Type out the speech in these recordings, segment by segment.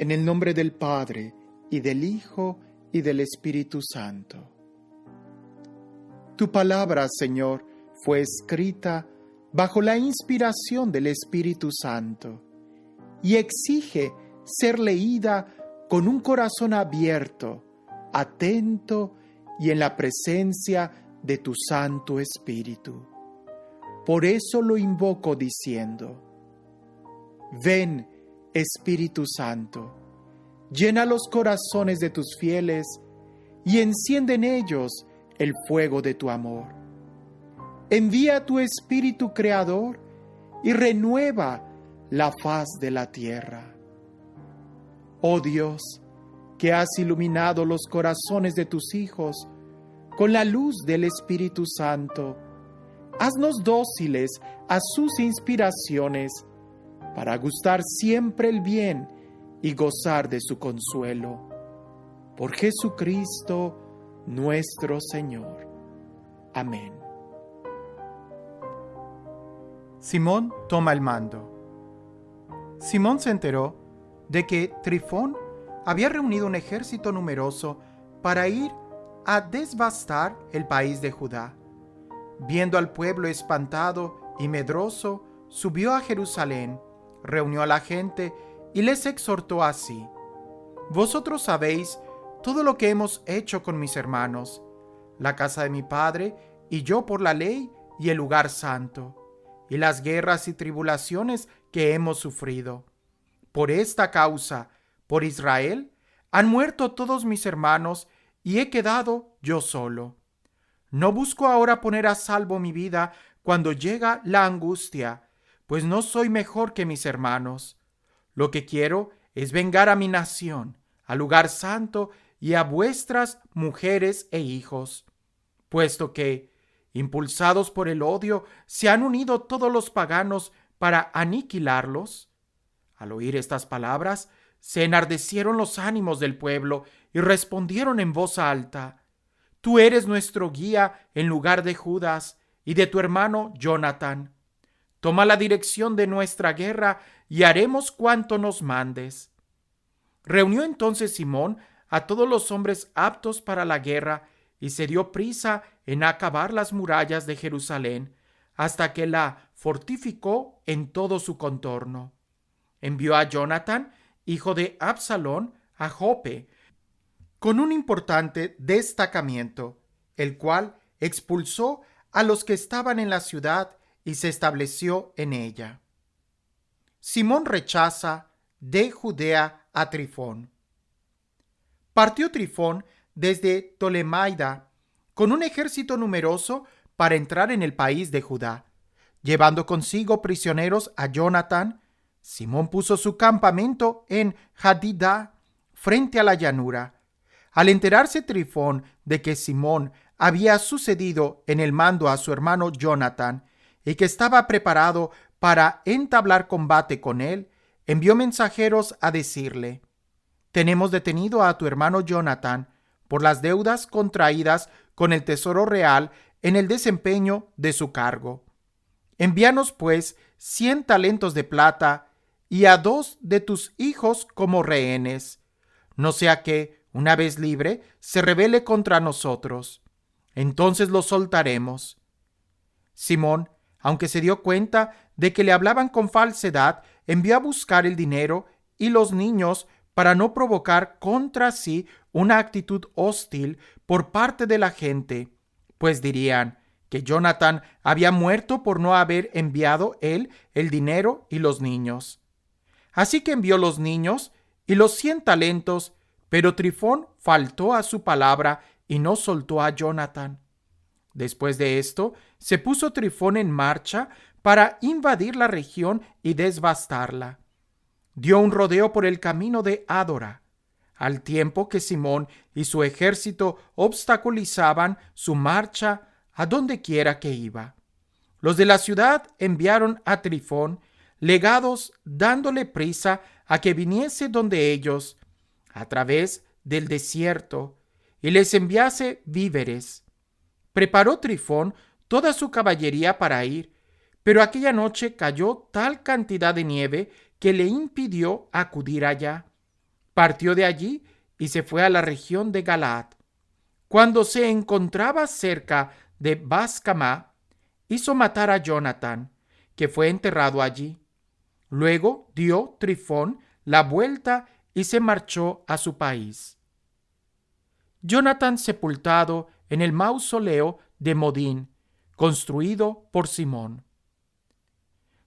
En el nombre del Padre, y del Hijo, y del Espíritu Santo. Tu palabra, Señor, fue escrita bajo la inspiración del Espíritu Santo y exige ser leída con un corazón abierto, atento y en la presencia de tu Santo Espíritu. Por eso lo invoco diciendo: ven, Espíritu Santo, llena los corazones de tus fieles y enciende en ellos el fuego de tu amor. Envía tu Espíritu Creador y renueva la faz de la tierra. Oh Dios, que has iluminado los corazones de tus hijos con la luz del Espíritu Santo, haznos dóciles a sus inspiraciones para gustar siempre el bien y gozar de su consuelo. Por Jesucristo nuestro Señor. Amén. Simón toma el mando. Simón se enteró de que Trifón había reunido un ejército numeroso para ir a devastar el país de Judá. Viendo al pueblo espantado y medroso, subió a Jerusalén, reunió a la gente y les exhortó así: vosotros sabéis todo lo que hemos hecho con mis hermanos, la casa de mi padre y yo por la ley y el lugar santo, y las guerras y tribulaciones que hemos sufrido. Por esta causa, por Israel, han muerto todos mis hermanos y he quedado yo solo. No busco ahora poner a salvo mi vida cuando llega la angustia, pues no soy mejor que mis hermanos. Lo que quiero es vengar a mi nación, al lugar santo y a vuestras mujeres e hijos, puesto que, impulsados por el odio, se han unido todos los paganos para aniquilarlos. Al oír estas palabras, se enardecieron los ánimos del pueblo y respondieron en voz alta: tú eres nuestro guía en lugar de Judas y de tu hermano Jonatán. Toma la dirección de nuestra guerra y haremos cuanto nos mandes. Reunió entonces Simón a todos los hombres aptos para la guerra y se dio prisa en acabar las murallas de Jerusalén hasta que la fortificó en todo su contorno. Envió a Jonatán, hijo de Absalón, a Jope, con un importante destacamento, el cual expulsó a los que estaban en la ciudad y se estableció en ella. Simón rechaza de Judea a Trifón. Partió Trifón desde Tolemaida con un ejército numeroso para entrar en el país de Judá. Llevando consigo prisioneros a Jonatán, Simón puso su campamento en Jadidá, frente a la llanura. Al enterarse Trifón de que Simón había sucedido en el mando a su hermano Jonatán y que estaba preparado para entablar combate con él, envió mensajeros a decirle: tenemos detenido a tu hermano Jonatán por las deudas contraídas con el tesoro real en el desempeño de su cargo. Envíanos pues 100 talentos de plata y a 2 de tus hijos como rehenes, no sea que, una vez libre, se rebele contra nosotros. Entonces lo soltaremos. Simón, aunque se dio cuenta de que le hablaban con falsedad, envió a buscar el dinero y los niños para no provocar contra sí una actitud hostil por parte de la gente, pues dirían que Jonatán había muerto por no haber enviado él el dinero y los niños. Así que envió los niños y los 100 talentos, pero Trifón faltó a su palabra y no soltó a Jonatán. Después de esto, se puso Trifón en marcha para invadir la región y devastarla. Dio un rodeo por el camino de Adora, al tiempo que Simón y su ejército obstaculizaban su marcha a donde quiera que iba. Los de la ciudad enviaron a Trifón legados dándole prisa a que viniese donde ellos, a través del desierto, y les enviase víveres. Preparó Trifón toda su caballería para ir, pero aquella noche cayó tal cantidad de nieve que le impidió acudir allá. partió de allí y se fue a la región de Galaad. Cuando se encontraba cerca de Bascamá, hizo matar a Jonatán, que fue enterrado allí. Luego dio Trifón la vuelta y se marchó a su país. Jonatán sepultado en el mausoleo de Modín, construido por Simón.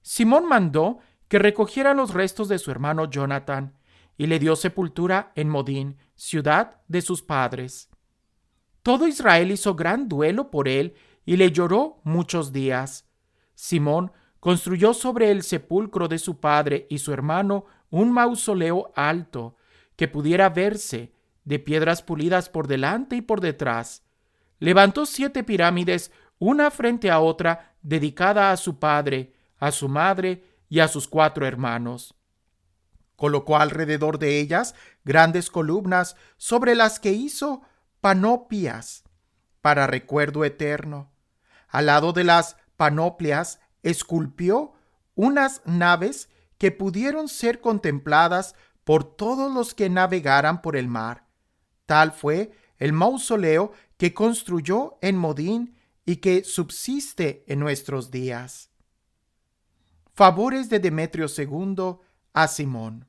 Simón mandó que recogieran los restos de su hermano Jonatán y le dio sepultura en Modín, ciudad de sus padres. Todo Israel hizo gran duelo por él y le lloró muchos días. Simón construyó sobre el sepulcro de su padre y su hermano un mausoleo alto que pudiera verse, de piedras pulidas por delante y por detrás. Levantó 7 pirámides, una frente a otra, dedicada a su padre, a su madre y a sus 4 hermanos. Colocó alrededor de ellas grandes columnas sobre las que hizo panoplias para recuerdo eterno. Al lado de las panoplias esculpió unas naves que pudieron ser contempladas por todos los que navegaran por el mar. Tal fue el mausoleo que construyó en Modín y que subsiste en nuestros días. Favores de Demetrio II a Simón.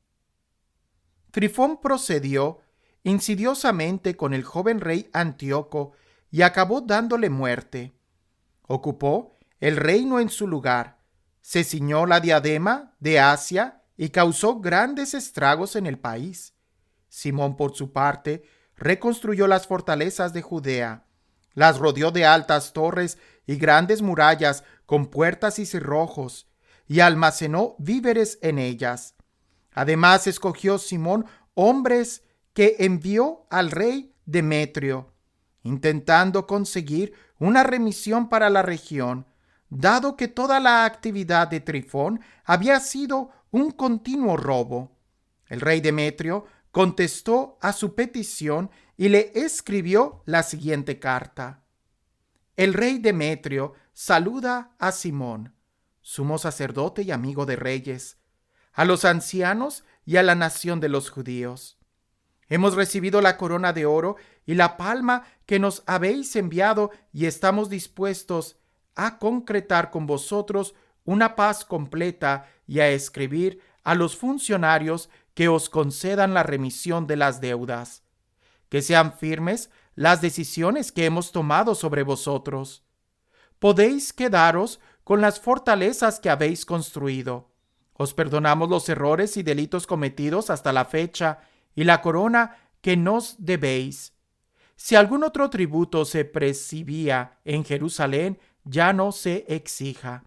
Trifón procedió insidiosamente con el joven rey Antíoco y acabó dándole muerte. Ocupó el reino en su lugar, se ciñó la diadema de Asia y causó grandes estragos en el país. Simón, por su parte, reconstruyó las fortalezas de Judea, las rodeó de altas torres y grandes murallas con puertas y cerrojos, y almacenó víveres en ellas. Además, escogió Simón hombres que envió al rey Demetrio, intentando conseguir una remisión para la región, dado que toda la actividad de Trifón había sido un continuo robo. El rey Demetrio contestó a su petición y le escribió la siguiente carta. El rey Demetrio saluda a Simón, sumo sacerdote y amigo de reyes, a los ancianos y a la nación de los judíos. Hemos recibido la corona de oro y la palma que nos habéis enviado y estamos dispuestos a concretar con vosotros una paz completa y a escribir a los funcionarios que os concedan la remisión de las deudas. Que sean firmes las decisiones que hemos tomado sobre vosotros. Podéis quedaros con las fortalezas que habéis construido. Os perdonamos los errores y delitos cometidos hasta la fecha y la corona que nos debéis. Si algún otro tributo se percibía en Jerusalén, ya no se exija.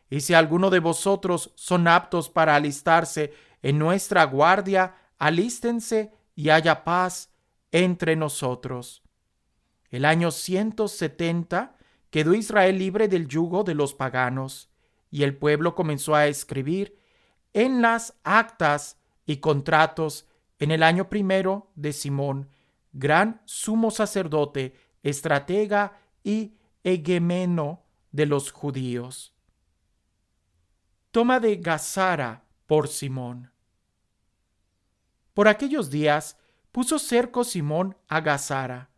Y si alguno de vosotros son aptos para alistarse en nuestra guardia, alístense y haya paz entre nosotros. El año 170 quedó Israel libre del yugo de los paganos, y el pueblo comenzó a escribir en las actas y contratos en el año 1 de Simón, gran sumo sacerdote, estratega y hegemeno de los judíos. Toma de Gazara por Simón. Por aquellos días puso cerco Simón a Gazara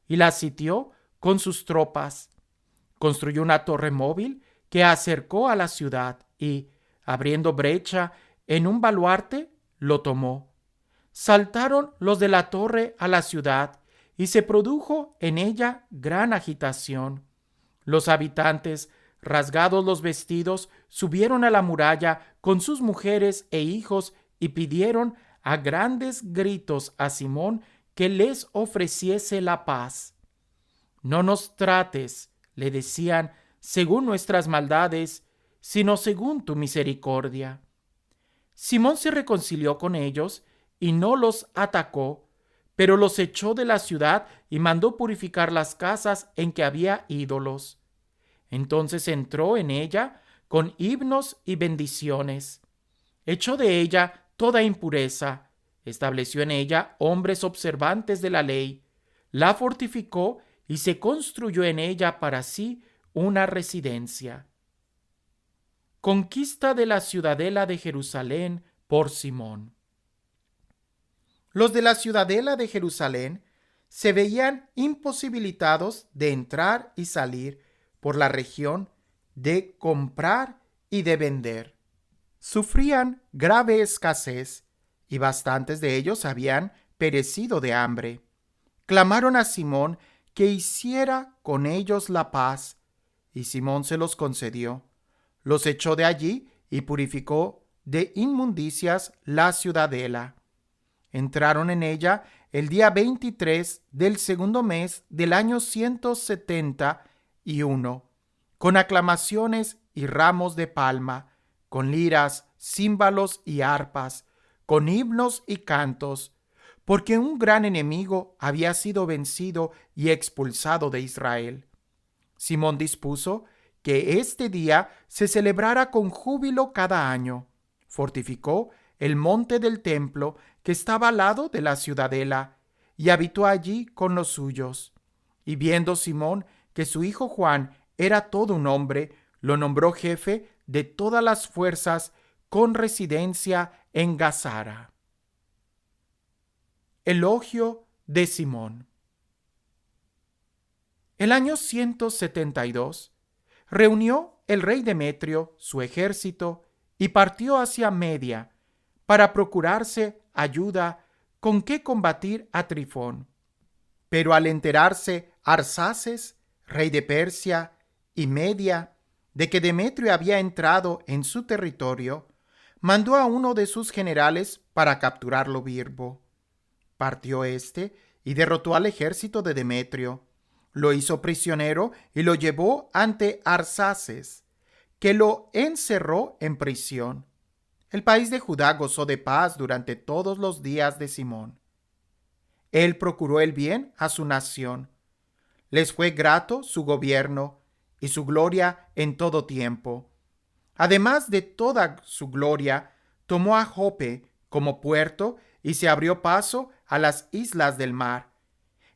y la sitió con sus tropas. Construyó una torre móvil que acercó a la ciudad y, abriendo brecha en un baluarte, lo tomó. Saltaron los de la torre a la ciudad y se produjo en ella gran agitación. Los habitantes, rasgados los vestidos, subieron a la muralla con sus mujeres e hijos y pidieron a grandes gritos a Simón que les ofreciese la paz. No nos trates, le decían, según nuestras maldades, sino según tu misericordia. Simón se reconcilió con ellos y no los atacó, pero los echó de la ciudad y mandó purificar las casas en que había ídolos. Entonces entró en ella con himnos y bendiciones. Echó de ella toda impureza, estableció en ella hombres observantes de la ley, la fortificó y se construyó en ella para sí una residencia. Conquista de la ciudadela de Jerusalén por Simón. Los de la ciudadela de Jerusalén se veían imposibilitados de entrar y salir por la región, de comprar y de vender. Sufrían grave escasez y bastantes de ellos habían perecido de hambre. Clamaron a Simón que hiciera con ellos la paz, y Simón se los concedió. Los echó de allí y purificó de inmundicias la ciudadela. Entraron en ella el día 23 del segundo mes del año 171, con aclamaciones y ramos de palma, con liras, címbalos y arpas, con himnos y cantos, porque un gran enemigo había sido vencido y expulsado de Israel. Simón dispuso que este día se celebrara con júbilo cada año. Fortificó el monte del templo que estaba al lado de la ciudadela y habitó allí con los suyos. Y viendo Simón que su hijo Juan era todo un hombre, lo nombró jefe de todas las fuerzas con residencia en Gazara. Elogio de Simón. El año 172 reunió el rey Demetrio su ejército y partió hacia Media para procurarse ayuda con que combatir a Trifón. Pero al enterarse Arsaces, rey de Persia, y Media, de que Demetrio había entrado en su territorio, mandó a uno de sus generales para capturarlo vivo. Partió éste y derrotó al ejército de Demetrio. Lo hizo prisionero y lo llevó ante Arsaces, que lo encerró en prisión. El país de Judá gozó de paz durante todos los días de Simón. Él procuró el bien a su nación. Les fue grato su gobierno y su gloria en todo tiempo. Además de toda su gloria, tomó a Jope como puerto y se abrió paso a las islas del mar.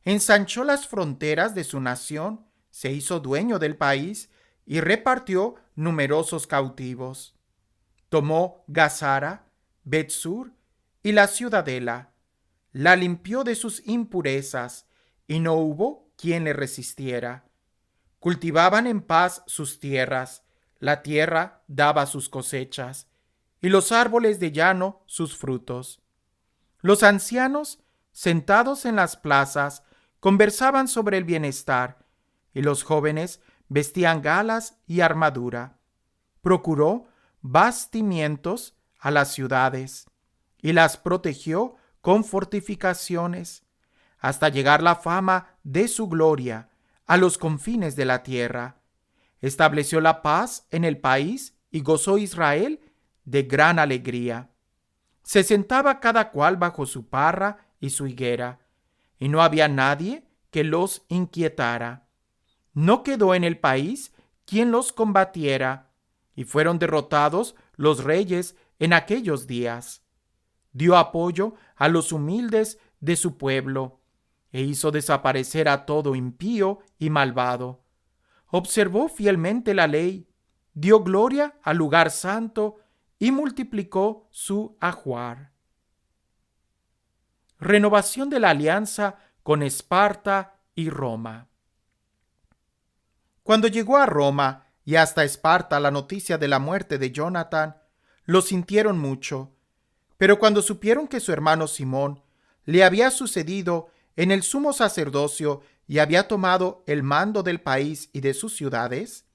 Ensanchó las fronteras de su nación, se hizo dueño del país y repartió numerosos cautivos. Tomó Gazara, Betsur y la ciudadela, la limpió de sus impurezas y no hubo quien le resistiera. Cultivaban en paz sus tierras, la tierra daba sus cosechas y los árboles de llano sus frutos. Los ancianos, sentados en las plazas, conversaban sobre el bienestar y los jóvenes vestían galas y armadura. Procuró bastimientos a las ciudades y las protegió con fortificaciones, hasta llegar la fama de su gloria a los confines de la tierra. Estableció la paz en el país y gozó Israel de gran alegría. Se sentaba cada cual bajo su parra y su higuera, y no había nadie que los inquietara. No quedó en el país quien los combatiera, y fueron derrotados los reyes en aquellos días. Dio apoyo a los humildes de su pueblo, e hizo desaparecer a todo impío y malvado. Observó fielmente la ley, dio gloria al lugar santo y multiplicó su ajuar. Renovación de la alianza con Esparta y Roma. Cuando llegó a Roma y hasta Esparta la noticia de la muerte de Jonatán, lo sintieron mucho. Pero cuando supieron que su hermano Simón le había sucedido en el sumo sacerdocio y había tomado el mando del país y de sus ciudades,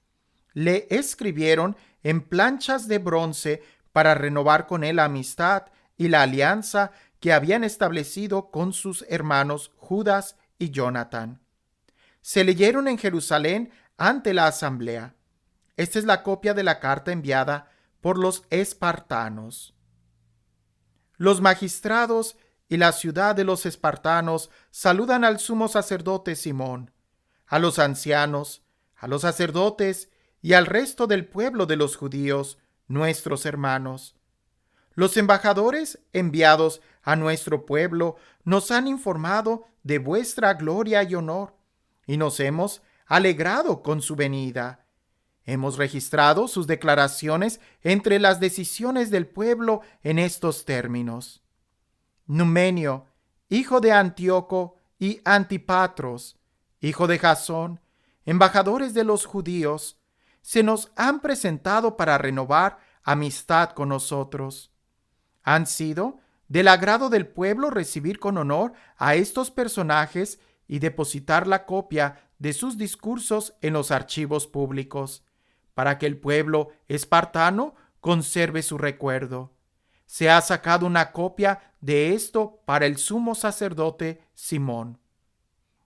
le escribieron en planchas de bronce para renovar con él la amistad y la alianza que habían establecido con sus hermanos Judas y Jonatán. Se leyeron en Jerusalén ante la asamblea. Esta es la copia de la carta enviada por los espartanos. Los magistrados y la ciudad de los espartanos saludan al sumo sacerdote Simón, a los ancianos, a los sacerdotes y al resto del pueblo de los judíos, nuestros hermanos. Los embajadores enviados a nuestro pueblo nos han informado de vuestra gloria y honor, y nos hemos alegrado con su venida. Hemos registrado sus declaraciones entre las decisiones del pueblo en estos términos. Numenio hijo de Antíoco, y Antipatros, hijo de Jasón, embajadores de los judíos, se nos han presentado para renovar amistad con nosotros. Han sido del agrado del pueblo recibir con honor a estos personajes y depositar la copia de sus discursos en los archivos públicos, para que el pueblo espartano conserve su recuerdo. Se ha sacado una copia de esto para el sumo sacerdote Simón.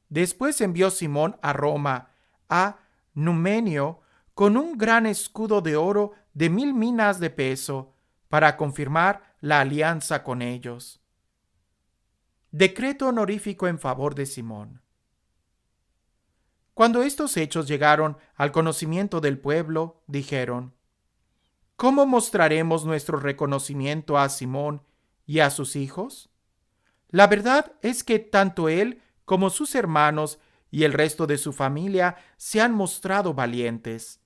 Después envió Simón a Roma a Numenio con un gran escudo de oro de 1000 minas de peso para confirmar la alianza con ellos. Decreto honorífico en favor de Simón. Cuando estos hechos llegaron al conocimiento del pueblo, dijeron: ¿Cómo mostraremos nuestro reconocimiento a Simón y a sus hijos? La verdad es que tanto él como sus hermanos y el resto de su familia se han mostrado valientes.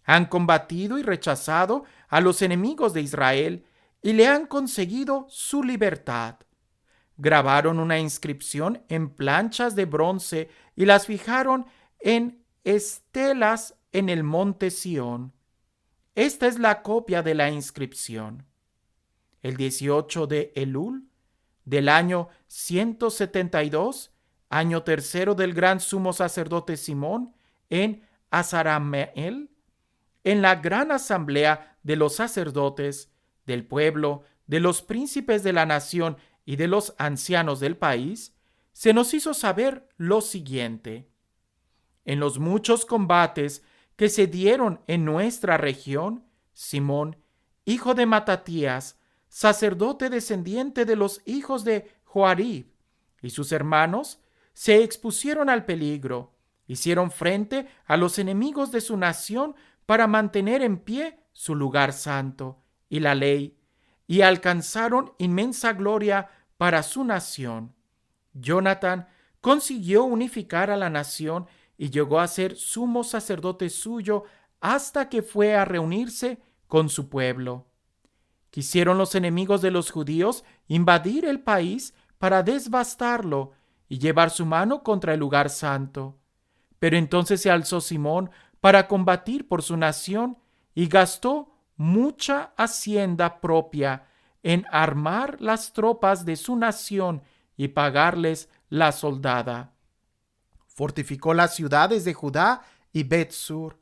Han combatido y rechazado a los enemigos de Israel y le han conseguido su libertad. Grabaron una inscripción en planchas de bronce y las fijaron en estelas en el monte Sión. Esta es la copia de la inscripción. El 18 de Elul del año 172, año tercero del gran sumo sacerdote Simón, en Azarameel, en la gran asamblea de los sacerdotes, del pueblo, de los príncipes de la nación y de los ancianos del país, se nos hizo saber lo siguiente: en los muchos combates que se dieron en nuestra región, Simón, hijo de Matatías, sacerdote descendiente de los hijos de Joarib, y sus hermanos, se expusieron al peligro, hicieron frente a los enemigos de su nación para mantener en pie su lugar santo y la ley, y alcanzaron inmensa gloria para su nación. Jonatán consiguió unificar a la nación y llegó a ser sumo sacerdote suyo hasta que fue a reunirse con su pueblo. Quisieron los enemigos de los judíos invadir el país para devastarlo y llevar su mano contra el lugar santo. Pero entonces se alzó Simón para combatir por su nación y gastó mucha hacienda propia en armar las tropas de su nación y pagarles la soldada. Fortificó las ciudades de Judá y Bet-sur,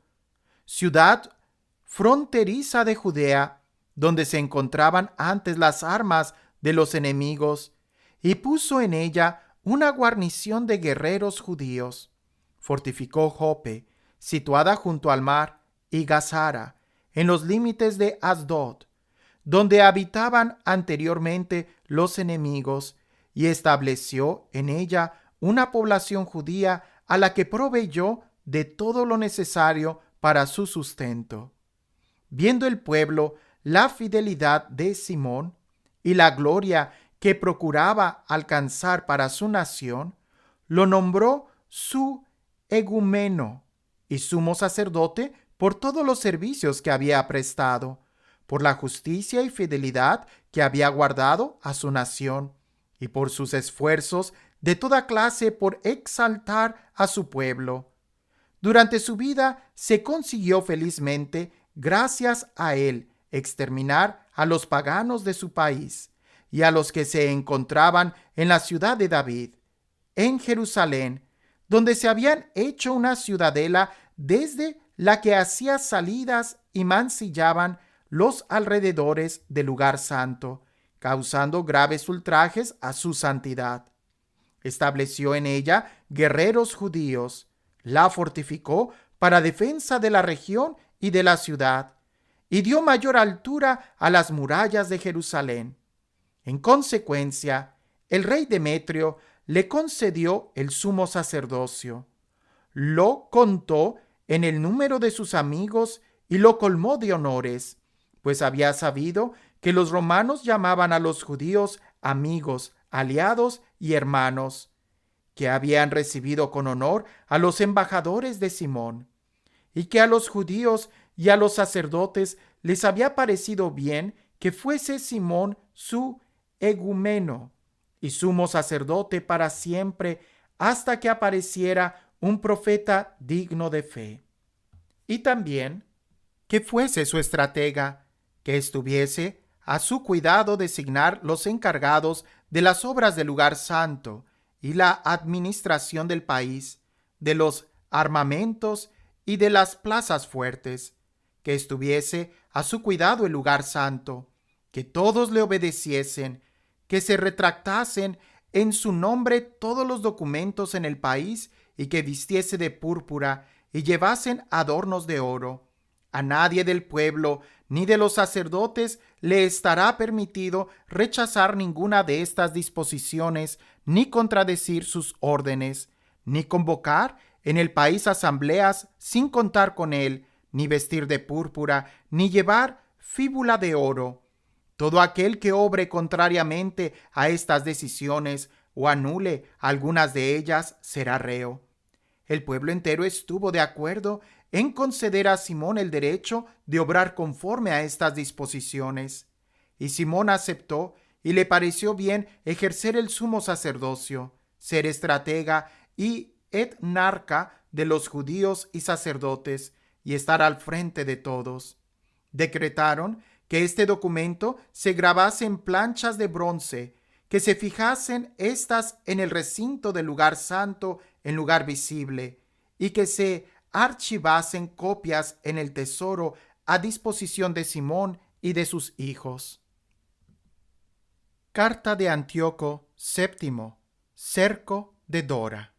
ciudad fronteriza de Judea, donde se encontraban antes las armas de los enemigos, y puso en ella una guarnición de guerreros judíos. Fortificó Jope, situada junto al mar, y Gazara, en los límites de Asdod, donde habitaban anteriormente los enemigos, y estableció en ella una población judía a la que proveyó de todo lo necesario para su sustento. Viendo el pueblo la fidelidad de Simón y la gloria que procuraba alcanzar para su nación, lo nombró su egumeno y sumo sacerdote por todos los servicios que había prestado, por la justicia y fidelidad que había guardado a su nación, y por sus esfuerzos de toda clase por exaltar a su pueblo. Durante su vida se consiguió felizmente, gracias a él, exterminar a los paganos de su país y a los que se encontraban en la ciudad de David, en Jerusalén, donde se habían hecho una ciudadela desde la que hacía salidas y mancillaban los alrededores del lugar santo, causando graves ultrajes a su santidad. Estableció en ella guerreros judíos, la fortificó para defensa de la región y de la ciudad, y dio mayor altura a las murallas de Jerusalén. En consecuencia, el rey Demetrio le concedió el sumo sacerdocio, lo contó en el número de sus amigos y lo colmó de honores, pues había sabido que los romanos llamaban a los judíos amigos, aliados y hermanos, que habían recibido con honor a los embajadores de Simón, y que a los judíos y a los sacerdotes les había parecido bien que fuese Simón su egumeno, y sumo sacerdote para siempre, hasta que apareciera un profeta digno de fe. Y también que fuese su estratega, que estuviese a su cuidado designar los encargados de las obras del lugar santo y la administración del país, de los armamentos y de las plazas fuertes, que estuviese a su cuidado el lugar santo, que todos le obedeciesen, que se retractasen en su nombre todos los documentos en el país y que vistiese de púrpura y llevasen adornos de oro. A nadie del pueblo ni de los sacerdotes le estará permitido rechazar ninguna de estas disposiciones, ni contradecir sus órdenes, ni convocar en el país asambleas sin contar con él, ni vestir de púrpura, ni llevar fíbula de oro. Todo aquel que obre contrariamente a estas decisiones o anule algunas de ellas será reo. El pueblo entero estuvo de acuerdo en conceder a Simón el derecho de obrar conforme a estas disposiciones. Y Simón aceptó y le pareció bien ejercer el sumo sacerdocio, ser estratega y etnarca de los judíos y sacerdotes, y estar al frente de todos. Decretaron que este documento se grabase en planchas de bronce, que se fijasen estas en el recinto del lugar santo, en lugar visible, y que se archivasen copias en el tesoro a disposición de Simón y de sus hijos. Carta de Antíoco VII, cerco de Dora.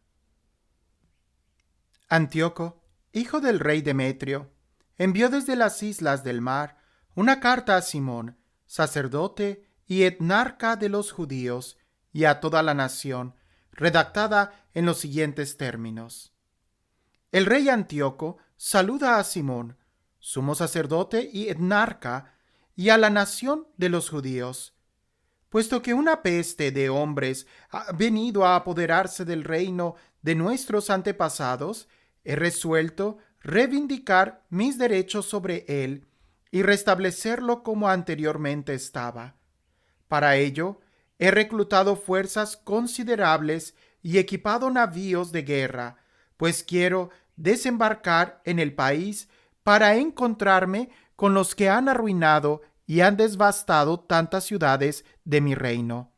Antíoco, hijo del rey Demetrio, envió desde las islas del mar una carta a Simón, sacerdote y etnarca de los judíos, y a toda la nación, redactada en los siguientes términos. El rey Antíoco saluda a Simón, sumo sacerdote y etnarca, y a la nación de los judíos. Puesto que una peste de hombres ha venido a apoderarse del reino de nuestros antepasados, he resuelto reivindicar mis derechos sobre él y restablecerlo como anteriormente estaba. Para ello, he reclutado fuerzas considerables y equipado navíos de guerra, pues quiero desembarcar en el país para encontrarme con los que han arruinado y han devastado tantas ciudades de mi reino.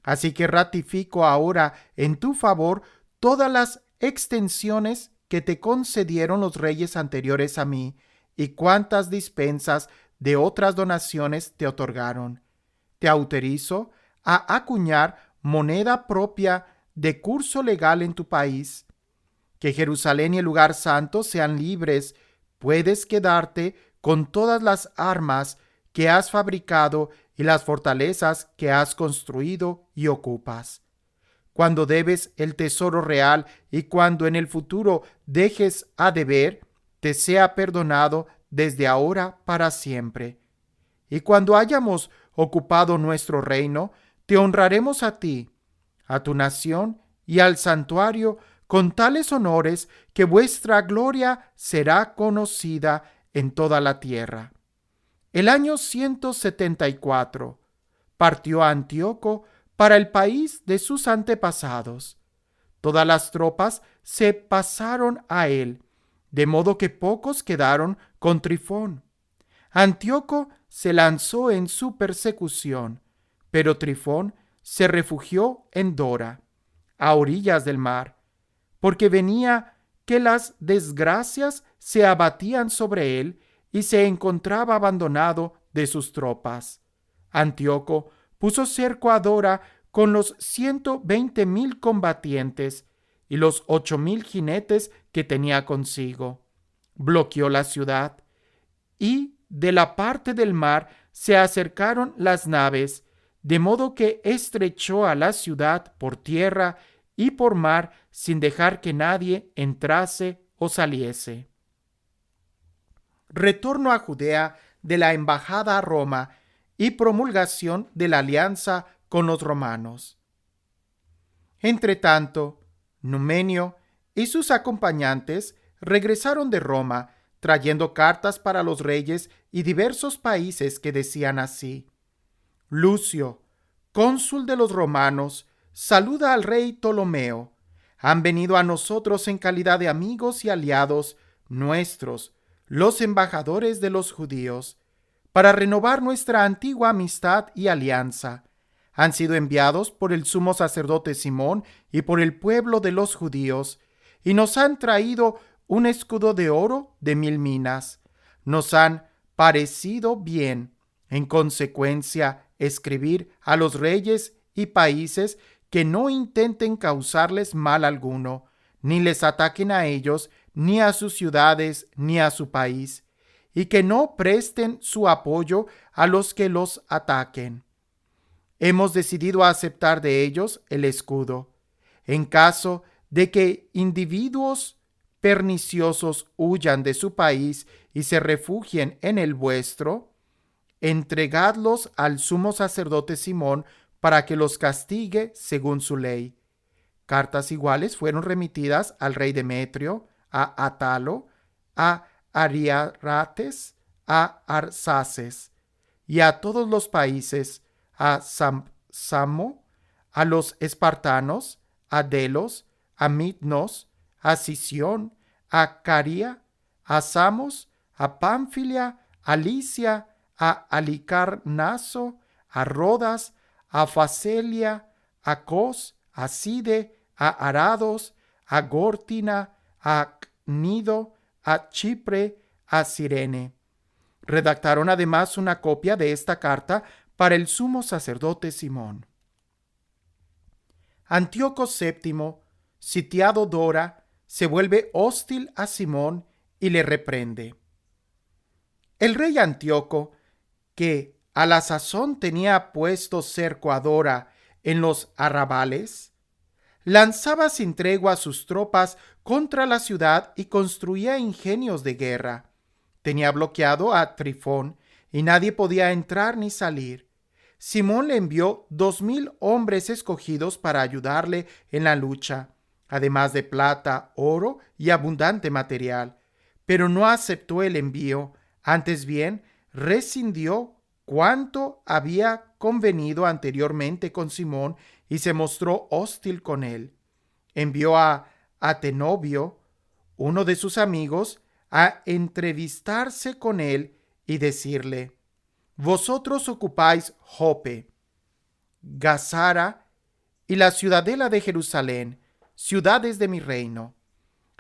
Así que ratifico ahora en tu favor todas las extensiones que te concedieron los reyes anteriores a mí y cuantas dispensas de otras donaciones te otorgaron. Te autorizo a acuñar moneda propia de curso legal en tu país. Que Jerusalén y el lugar santo sean libres. Puedes quedarte con todas las armas que has fabricado y las fortalezas que has construido y ocupas. Cuando debes el tesoro real y cuando en el futuro dejes a deber, te sea perdonado desde ahora para siempre. Y cuando hayamos ocupado nuestro reino, te honraremos a ti, a tu nación y al santuario con tales honores que vuestra gloria será conocida en toda la tierra. El año 174 partió Antíoco para el país de sus antepasados. Todas las tropas se pasaron a él, de modo que pocos quedaron con Trifón. Antíoco se lanzó en su persecución, pero Trifón se refugió en Dora, a orillas del mar, porque venía que las desgracias se abatían sobre él y se encontraba abandonado de sus tropas. Antíoco puso cerco a Dora con los 120,000 combatientes y los 8,000 jinetes que tenía consigo. Bloqueó la ciudad y de la parte del mar se acercaron las naves, de modo que estrechó a la ciudad por tierra y por mar sin dejar que nadie entrase o saliese. Retorno a Judea de la embajada a Roma y promulgación de la alianza con los romanos. Entretanto, Numenio y sus acompañantes regresaron de Roma, trayendo cartas para los reyes y diversos países que decían así: Lucio, cónsul de los romanos, saluda al rey Ptolomeo. Han venido a nosotros en calidad de amigos y aliados nuestros, los embajadores de los judíos, para renovar nuestra antigua amistad y alianza. Han sido enviados por el sumo sacerdote Simón y por el pueblo de los judíos, y nos han traído un escudo de oro de 1000 minas. Nos han parecido bien, en consecuencia, escribir a los reyes y países que no intenten causarles mal alguno, ni les ataquen a ellos, ni a sus ciudades, ni a su país, y que no presten su apoyo a los que los ataquen. Hemos decidido aceptar de ellos el escudo. En caso de que individuos perniciosos huyan de su país y se refugien en el vuestro, entregadlos al sumo sacerdote Simón para que los castigue según su ley. Cartas iguales fueron remitidas al rey Demetrio, a Atalo, a Ariarathes, a Arsaces y a todos los países, a Samo, a los espartanos, a Delos, a Mitnos, a Sición, a Caria, a Samos, a Pánfilia, a Licia, a Alicarnaso, a Rodas, a Facelia, a Cos, a Side, a Arados, a Górtina, a Cnido, a Chipre, a Cirene. Redactaron además una copia de esta carta para el sumo sacerdote Simón. Antíoco VII, sitiado Dora, se vuelve hostil a Simón y le reprende. El rey Antíoco, que a la sazón tenía puesto cerco a Dora en los arrabales, lanzaba sin tregua sus tropas contra la ciudad y construía ingenios de guerra. Tenía bloqueado a Trifón y nadie podía entrar ni salir. Simón le envió 2000 hombres escogidos para ayudarle en la lucha, además de plata, oro y abundante material. Pero no aceptó el envío, antes bien rescindió cuanto había convenido anteriormente con Simón y se mostró hostil con él. Envió a Atenobio, uno de sus amigos, a entrevistarse con él y decirle: vosotros ocupáis Jope, Gazara y la ciudadela de Jerusalén, ciudades de mi reino.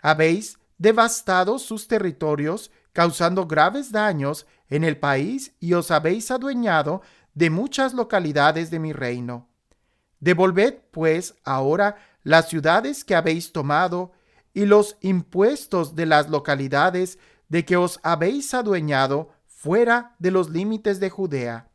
Habéis devastado sus territorios, causando graves daños en el país, y os habéis adueñado de muchas localidades de mi reino. Devolved, pues, ahora las ciudades que habéis tomado y los impuestos de las localidades de que os habéis adueñado fuera de los límites de Judea.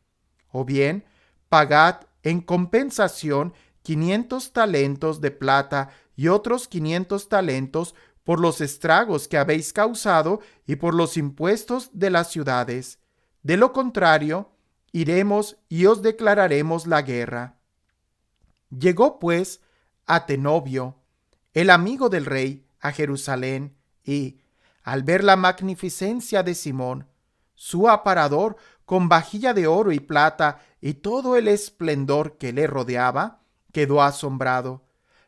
O bien, pagad en compensación 500 talentos de plata y otros 500 talentos por los estragos que habéis causado y por los impuestos de las ciudades. De lo contrario, iremos y os declararemos la guerra. Llegó pues Atenobio, el amigo del rey, a Jerusalén, y, al ver la magnificencia de Simón, su aparador con vajilla de oro y plata y todo el esplendor que le rodeaba, quedó asombrado.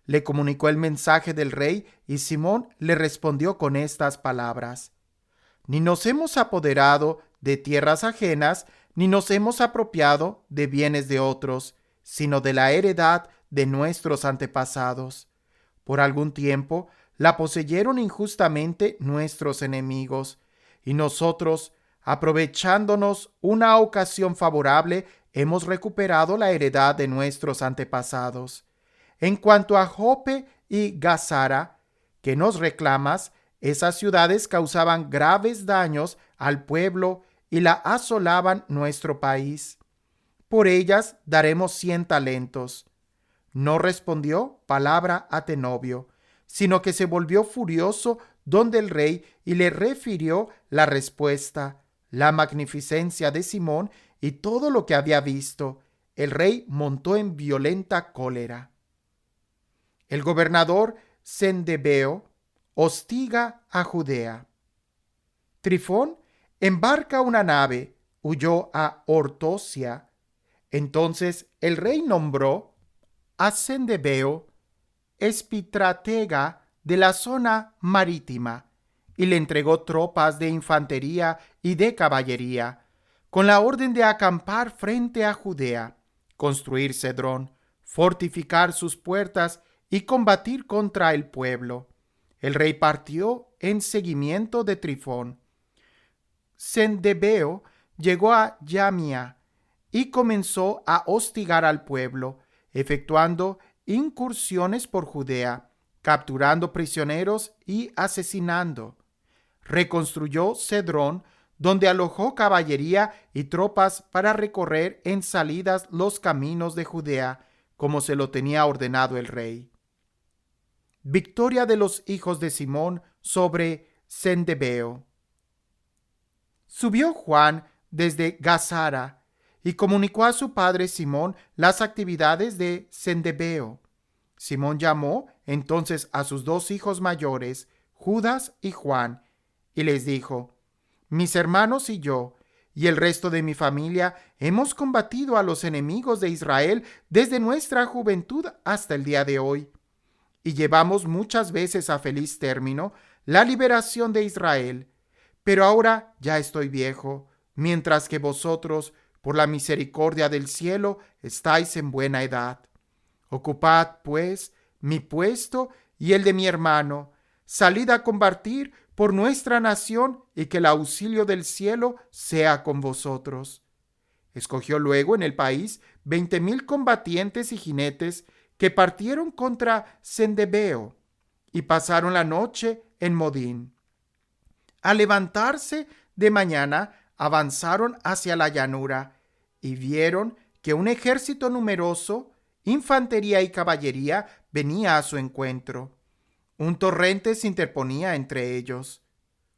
Le comunicó el mensaje del rey y Simón le respondió con estas palabras: ni nos hemos apoderado de tierras ajenas, ni nos hemos apropiado de bienes de otros, sino de la heredad de nuestros antepasados. Por algún tiempo la poseyeron injustamente nuestros enemigos, y nosotros, aprovechándonos una ocasión favorable, hemos recuperado la heredad de nuestros antepasados. En cuanto a Jope y Gazara, que nos reclamas, esas ciudades causaban graves daños al pueblo y la asolaban nuestro país. Por ellas daremos 100 talentos. No respondió palabra Atenobio, sino que se volvió furioso donde el rey y le refirió la respuesta, la magnificencia de Simón y todo lo que había visto. El rey montó en violenta cólera. El gobernador Sendebeo hostiga a Judea. Trifón embarca una nave, huyó a Ortosia. Entonces el rey nombró a Sendebeo, espitratega de la zona marítima, y le entregó tropas de infantería y de caballería, con la orden de acampar frente a Judea, construir Cedrón, fortificar sus puertas y combatir contra el pueblo. El rey partió en seguimiento de Trifón. Sendebeo llegó a Yamia y comenzó a hostigar al pueblo, efectuando incursiones por Judea, capturando prisioneros y asesinando. Reconstruyó Cedrón, donde alojó caballería y tropas para recorrer en salidas los caminos de Judea, como se lo tenía ordenado el rey. Victoria de los hijos de Simón sobre Sendebeo. Subió Juan desde Gazara y comunicó a su padre Simón las actividades de Sendebeo. Simón llamó entonces a sus 2 hijos mayores, Judas y Juan, y les dijo: mis hermanos y yo, y el resto de mi familia, hemos combatido a los enemigos de Israel desde nuestra juventud hasta el día de hoy, y llevamos muchas veces a feliz término la liberación de Israel. Pero ahora ya estoy viejo, mientras que vosotros, por la misericordia del cielo, estáis en buena edad. Ocupad, pues, mi puesto y el de mi hermano. Salid a combatir por nuestra nación y que el auxilio del cielo sea con vosotros. Escogió luego en el país 20,000 combatientes y jinetes que partieron contra Sendebeo y pasaron la noche en Modín. Al levantarse de mañana, avanzaron hacia la llanura y vieron que un ejército numeroso, infantería y caballería, venía a su encuentro. Un torrente se interponía entre ellos.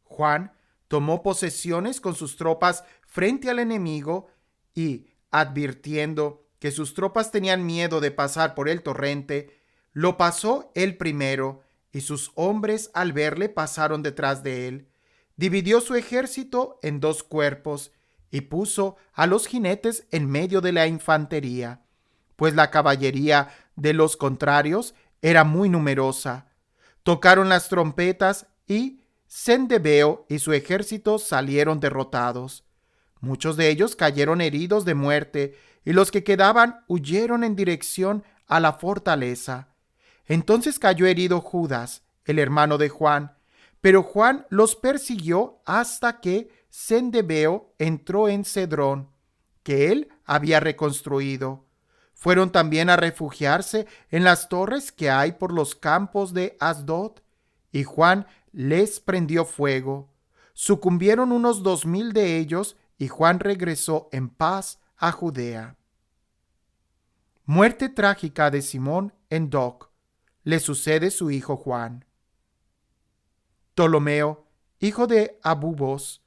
Juan tomó posesiones con sus tropas frente al enemigo y, advirtiendo que sus tropas tenían miedo de pasar por el torrente, lo pasó él primero, y sus hombres al verle pasaron detrás de él. Dividió su ejército en 2 cuerpos y puso a los jinetes en medio de la infantería, pues la caballería de los contrarios era muy numerosa. Tocaron las trompetas y Sendebeo y su ejército salieron derrotados. Muchos de ellos cayeron heridos de muerte y los que quedaban huyeron en dirección a la fortaleza. Entonces cayó herido Judas, el hermano de Juan, pero Juan los persiguió hasta que Sendebeo entró en Cedrón, que él había reconstruido. Fueron también a refugiarse en las torres que hay por los campos de Asdod, y Juan les prendió fuego. Sucumbieron unos 2,000 de ellos, y Juan regresó en paz a Judea. Muerte trágica de Simón en Doc. Le sucede su hijo Juan. Ptolomeo, hijo de Abubos,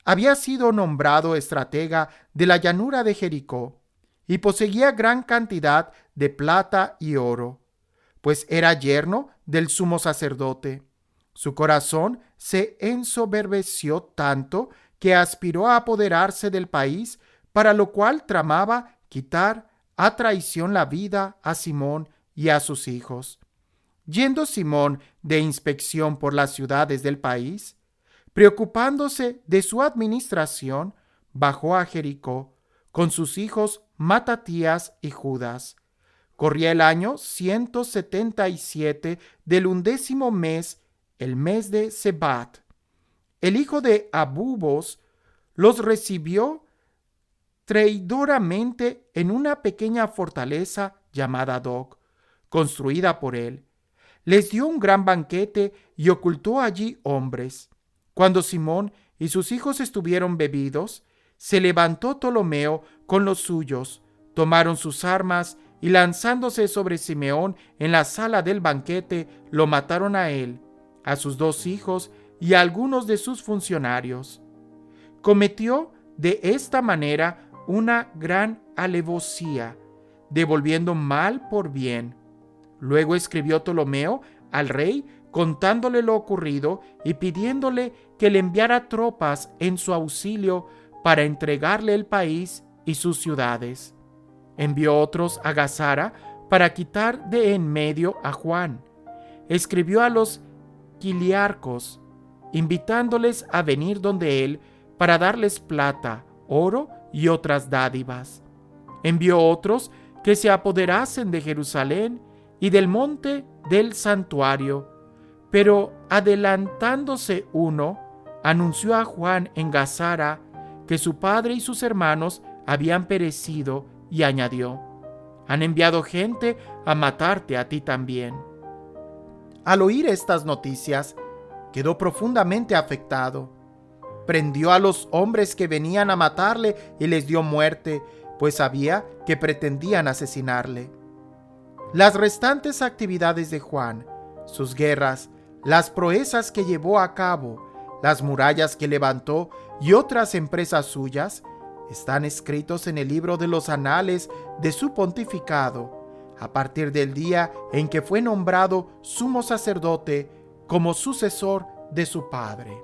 había sido nombrado estratega de la llanura de Jericó, y poseía gran cantidad de plata y oro, pues era yerno del sumo sacerdote. Su corazón se ensoberbeció tanto que aspiró a apoderarse del país, para lo cual tramaba quitar a traición la vida a Simón y a sus hijos. Yendo Simón de inspección por las ciudades del país, preocupándose de su administración, bajó a Jericó con sus hijos Matatías y Judas. Corría el año 177 del 11º mes, el mes de Sebat. El hijo de Abubos los recibió traidoramente en una pequeña fortaleza llamada Doc, construida por él. Les dio un gran banquete y ocultó allí hombres. Cuando Simón y sus hijos estuvieron bebidos, se levantó Ptolomeo con los suyos, tomaron sus armas y lanzándose sobre Simeón en la sala del banquete, lo mataron a él, a sus 2 hijos y a algunos de sus funcionarios. Cometió de esta manera una gran alevosía, devolviendo mal por bien. Luego escribió Ptolomeo al rey contándole lo ocurrido y pidiéndole que le enviara tropas en su auxilio para entregarle el país y sus ciudades. Envió otros a Gazara para quitar de en medio a Juan. Escribió a los quiliarcos, invitándoles a venir donde él para darles plata, oro y otras dádivas. Envió otros que se apoderasen de Jerusalén y del monte del santuario, pero adelantándose uno, anunció a Juan en Gazara que su padre y sus hermanos habían perecido y añadió: han enviado gente a matarte a ti también. Al oír estas noticias, quedó profundamente afectado. Prendió a los hombres que venían a matarle y les dio muerte, pues sabía que pretendían asesinarle. Las restantes actividades de Juan, sus guerras, las proezas que llevó a cabo, las murallas que levantó y otras empresas suyas, están escritos en el libro de los anales de su pontificado, a partir del día en que fue nombrado sumo sacerdote como sucesor de su padre.